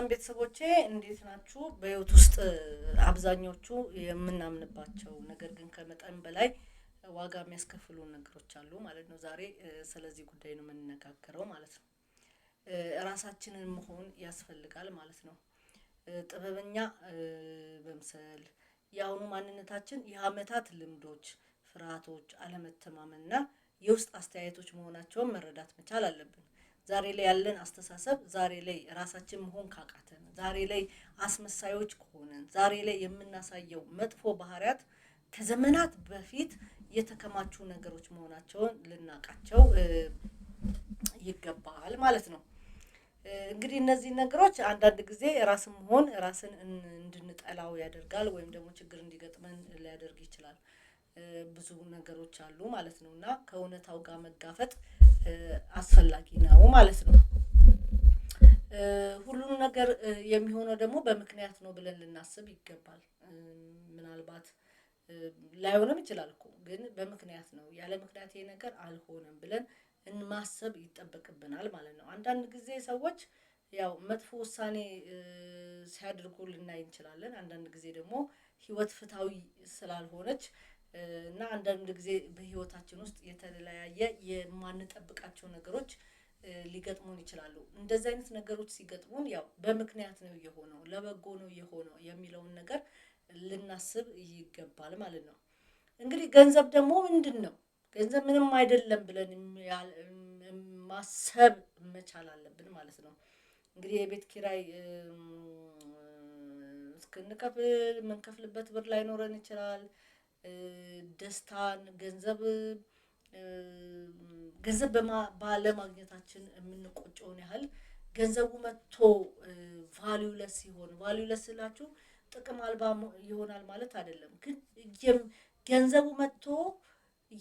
ሰላም ቤተሰቦቼ እንዴት ናችሁ? በህይወት ውስጥ አብዛኞቹ የምናምንባቸው ነገር ግን ከመጠን በላይ ዋጋ የሚያስከፍሉ ነገሮች አሉ ማለት ነው። ዛሬ ስለዚህ ጉዳይ ነው የምንነጋገረው ማለት ነው። ራሳችንን መሆን ያስፈልጋል ማለት ነው። ጥበበኛ መምሰል የአሁኑ ማንነታችን የአመታት ልምዶች፣ ፍርሃቶች፣ አለመተማመንና የውስጥ አስተያየቶች መሆናቸውን መረዳት መቻል አለብን። ዛሬ ላይ ያለን አስተሳሰብ ዛሬ ላይ ራሳችን መሆን ካቃተን ዛሬ ላይ አስመሳዮች ከሆነን ዛሬ ላይ የምናሳየው መጥፎ ባህሪያት ከዘመናት በፊት የተከማቹ ነገሮች መሆናቸውን ልናቃቸው ይገባል ማለት ነው። እንግዲህ እነዚህ ነገሮች አንዳንድ ጊዜ ራስን መሆን ራስን እንድንጠላው ያደርጋል ወይም ደግሞ ችግር እንዲገጥመን ሊያደርግ ይችላል። ብዙ ነገሮች አሉ ማለት ነው እና ከእውነታው ጋር መጋፈጥ አስፈላጊ ነው ማለት ነው። ሁሉም ነገር የሚሆነው ደግሞ በምክንያት ነው ብለን ልናስብ ይገባል። ምናልባት ላይሆንም ይችላል እኮ ግን በምክንያት ነው ያለ ምክንያት ይሄ ነገር አልሆነም ብለን ማሰብ ይጠበቅብናል ማለት ነው። አንዳንድ ጊዜ ሰዎች ያው መጥፎ ውሳኔ ሲያደርጉ ልናይ እንችላለን። አንዳንድ ጊዜ ደግሞ ህይወት ፍትሃዊ ስላልሆነች እና አንዳንድ ጊዜ በህይወታችን ውስጥ የተለያየ የማንጠብቃቸው ነገሮች ሊገጥሙን ይችላሉ። እንደዚህ አይነት ነገሮች ሲገጥሙን ያው በምክንያት ነው የሆነው ለበጎ ነው የሆነው የሚለውን ነገር ልናስብ ይገባል ማለት ነው። እንግዲህ ገንዘብ ደግሞ ምንድነው? ገንዘብ ምንም አይደለም ብለን ማሰብ መቻል አለብን ማለት ነው። እንግዲህ የቤት ኪራይ እስክንከፍል የምንከፍልበት ብር ላይኖረን ይችላል። ደስታን ገንዘብ ባለማግኘታችን የምንቆጨውን ያህል ገንዘቡ መጥቶ ቫልዩለስ ሲሆን ቫልዩለስ ስላችሁ ጥቅም አልባ ይሆናል ማለት አይደለም። ግን ገንዘቡ መጥቶ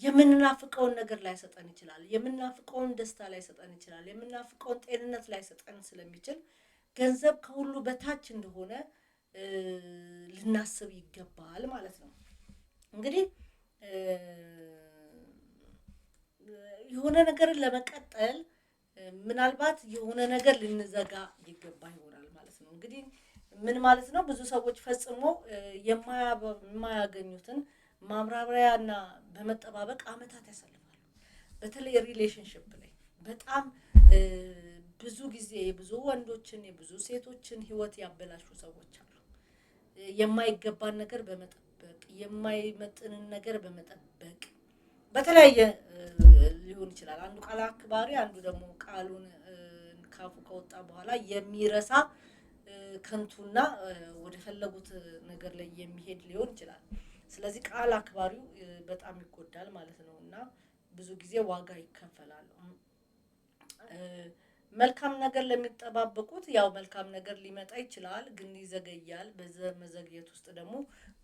የምንናፍቀውን ነገር ላይሰጠን ይችላል። የምንናፍቀውን ደስታ ላይሰጠን ይችላል። የምንናፍቀውን ጤንነት ላይሰጠን ስለሚችል ገንዘብ ከሁሉ በታች እንደሆነ ልናስብ ይገባል ማለት ነው። እንግዲህ የሆነ ነገርን ለመቀጠል ምናልባት የሆነ ነገር ልንዘጋ ይገባ ይሆናል ማለት ነው። እንግዲህ ምን ማለት ነው? ብዙ ሰዎች ፈጽሞ የማያገኙትን ማብራሪያና በመጠባበቅ አመታት ያሳልፋሉ። በተለይ ሪሌሽንሺፕ ላይ በጣም ብዙ ጊዜ ብዙ ወንዶችን የብዙ ሴቶችን ህይወት ያበላሹ ሰዎች አሉ። የማይገባን ነገር በመጠበቅ የማይመጥንን ነገር በመጠበቅ በተለያየ ሊሆን ይችላል። አንዱ ቃል አክባሪ አንዱ ደግሞ ቃሉን ካፉ ከወጣ በኋላ የሚረሳ ከንቱና ወደ ፈለጉት ነገር ላይ የሚሄድ ሊሆን ይችላል። ስለዚህ ቃል አክባሪው በጣም ይጎዳል ማለት ነው እና ብዙ ጊዜ ዋጋ ይከፈላል። መልካም ነገር ለሚጠባበቁት ያው መልካም ነገር ሊመጣ ይችላል ግን ይዘገያል። በመዘግየት ውስጥ ደግሞ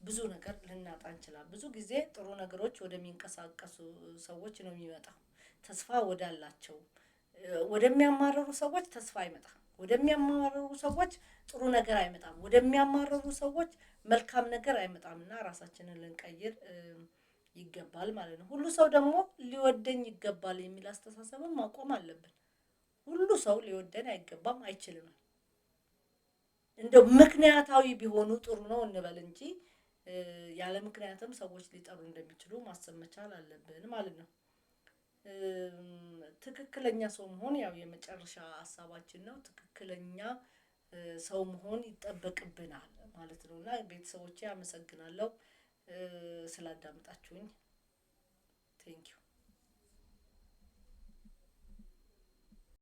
ብዙ ነገር ልናጣ እንችላለን። ብዙ ጊዜ ጥሩ ነገሮች ወደሚንቀሳቀሱ ሰዎች ነው የሚመጣው። ተስፋ ወዳላቸው ወደሚያማርሩ ሰዎች ተስፋ አይመጣም። ወደሚያማርሩ ሰዎች ጥሩ ነገር አይመጣም። ወደሚያማርሩ ሰዎች መልካም ነገር አይመጣምና ራሳችንን ልንቀይር ይገባል ማለት ነው። ሁሉ ሰው ደግሞ ሊወደኝ ይገባል የሚል አስተሳሰብም ማቆም አለብን። ሁሉ ሰው ሊወደን አይገባም አይችልም። እንደው ምክንያታዊ ቢሆኑ ጥሩ ነው እንበል እንጂ ያለ ምክንያትም ሰዎች ሊጠሩ እንደሚችሉ ማሰብ መቻል አለብን ማለት ነው። ትክክለኛ ሰው መሆን ያው የመጨረሻ ሀሳባችን ነው። ትክክለኛ ሰው መሆን ይጠበቅብናል ማለት ነው እና ቤተሰቦቼ አመሰግናለሁ ስላዳመጣችሁኝ። ቴንኪው